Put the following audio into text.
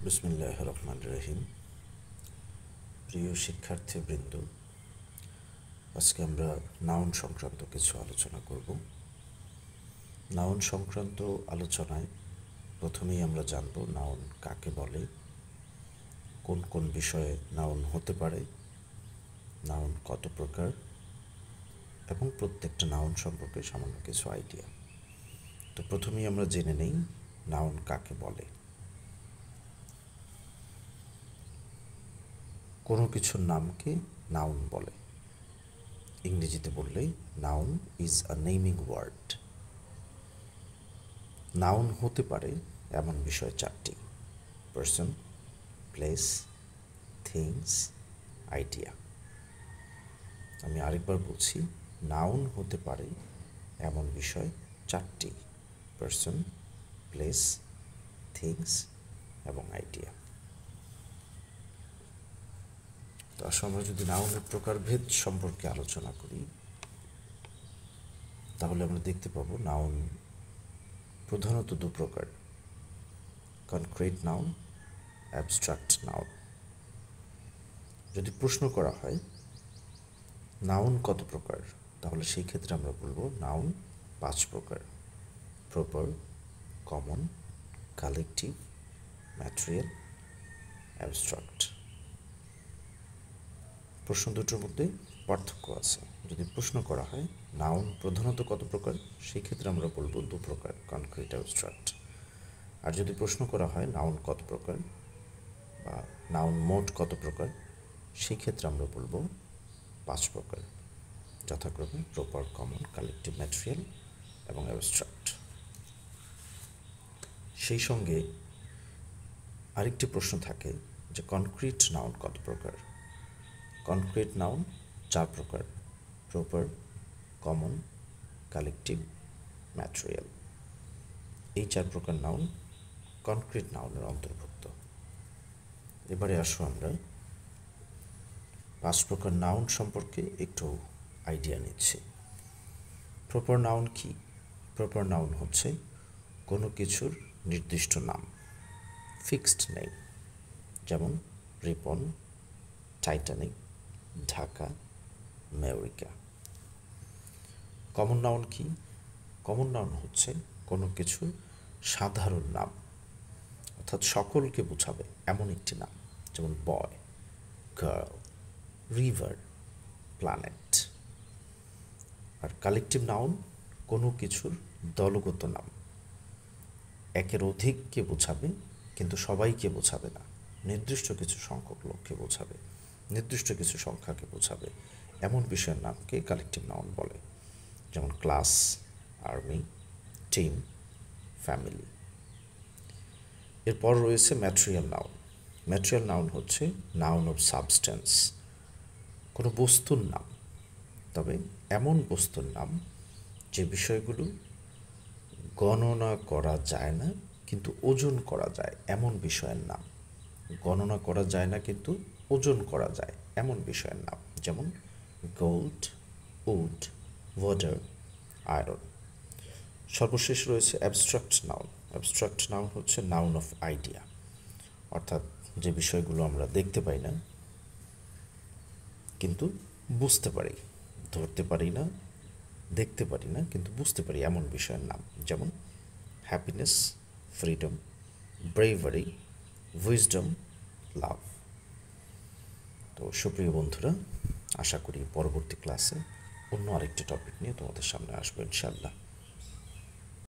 বিসমিল্লাহির রহমানির রহিম। প্রিয় শিক্ষার্থীবৃন্দ, আজকে আমরা নাউন সংক্রান্ত কিছু আলোচনা করব। নাউন সংক্রান্ত আলোচনায় প্রথমেই আমরা জানব নাউন কাকে বলে, কোন কোন বিষয়ে নাউন হতে পারে, নাউন কত প্রকার, এবং প্রত্যেকটা নাউন সম্পর্কে সামান্য কিছু আইডিয়া। তো প্রথমেই আমরা জেনে নেই নাউন কাকে বলে। কোনো কিছুর নামকে নাউন বলে। ইংরেজিতে বললে noun is a naming word. Noun হতে পারে এমন বিষয় চারটি: পার্সন, প্লেস, থিংস, আইডিয়া। আমি আরেকবার বলছি, নাউন হতে পারে এমন বিষয় চারটি: পার্সন, প্লেস, থিংস এবং আইডিয়া। তো আসলে আমরা যদি নাউনের প্রকারভেদ সম্পর্কে আলোচনা করি, তাহলে আমরা দেখতে পাবো নাউন প্রধানত দু প্রকার: কনক্রিট নাউন, অ্যাবস্ট্রাক্ট নাউন। যদি প্রশ্ন করা হয় নাউন কত প্রকার, তাহলে সেই ক্ষেত্রে আমরা বলবো নাউন 5 প্রকার: proper, common, collective, material, abstract. প্রশ্ন দুটোর মধ্যে পার্থক্য আছে। যদি প্রশ্ন করা হয় নাউন প্রধানত কত প্রকার, সেই ক্ষেত্রে আমরা বলবো 2 প্রকার: কনক্রিট, অ্যাবস্ট্রাক্ট। আর যদি প্রশ্ন করা হয় নাউন কত প্রকার বা নাউন মোট কত প্রকার, সেই ক্ষেত্রে আমরা বলবো 5 প্রকার, যথাক্রমে প্রপার, কমন, কালেকটিভ, ম্যাটেরিয়াল এবং অ্যাবস্ট্রাক্ট। সেই সঙ্গে আরেকটি প্রশ্ন থাকে যে কনক্রিট নাউন কত প্রকার। কনক্রিট নাউন 4 প্রকার: প্রপার, কমন, কালেকটিভ, ম্যাটেরিয়াল। এই 4 প্রকার নাউন কনক্রিট নাউনের অন্তর্ভুক্ত। এবারে আসো আমরা 5 প্রকার নাউন সম্পর্কে একটু আইডিয়া নিচ্ছি। প্রপার নাউন কি? প্রপার নাউন হচ্ছে কোনো কিছুর নির্দিষ্ট নাম, ফিক্সড নেম, যেমন Ripon, Titanic, Dhaka, America. Common noun কি? কমন নাউন হচ্ছে কোনো কিছুর সাধারণ নাম, অর্থাৎ সকলকে বোঝাবে এমন একটি নাম, যেমন বয়, গার্ল, রিভার, প্ল্যানেট। আর কালেকটিভ নাউন কোনো কিছুর দলগত নাম, একের অধিককে বোঝাবে কিন্তু সবাইকে বোঝাবে না, নির্দিষ্ট কিছু সংখ্যক লোককে বোঝাবে, নির্দিষ্ট কিছু সংখ্যাকে বোঝাবে, এমন বিষয়ের নামকে কালেকটিভ নাউন বলে, যেমন ক্লাস, আর্মি, টিম, ফ্যামিলি। এরপর রয়েছে ম্যাটেরিয়াল নাউন। ম্যাটেরিয়াল নাউন হচ্ছে নাউন অফ সাবস্ট্যান্স, কোনো বস্তুর নাম, তবে এমন বস্তুর নাম যে বিষয়গুলো গণনা করা যায় না কিন্তু ওজন করা যায়, এমন বিষয়ের নাম। গণনা করা যায় না কিন্তু ওজন করা যায় এমন বিষয়ের নাম, যেমন গোল্ড, উড, ওয়াটার, আয়রন। সর্বশেষ রয়েছে অ্যাবস্ট্রাক্ট নাউন। অ্যাবস্ট্রাক্ট নাউন হচ্ছে নাউন অফ আইডিয়া, অর্থাৎ যে বিষয়গুলো আমরা দেখতে পাই না কিন্তু বুঝতে পারি, ধরতে পারি না, দেখতে পারি না কিন্তু বুঝতে পারি, এমন বিষয়ের নাম, যেমন হ্যাপিনেস, ফ্রিডম, ব্রেভারি, উইজডম, লাভ। তো সুপ্রিয় বন্ধুরা, আশা করি পরবর্তী ক্লাসে অন্য আরেকটি টপিক নিয়ে তোমাদের সামনে আসবো ইনশাআল্লাহ।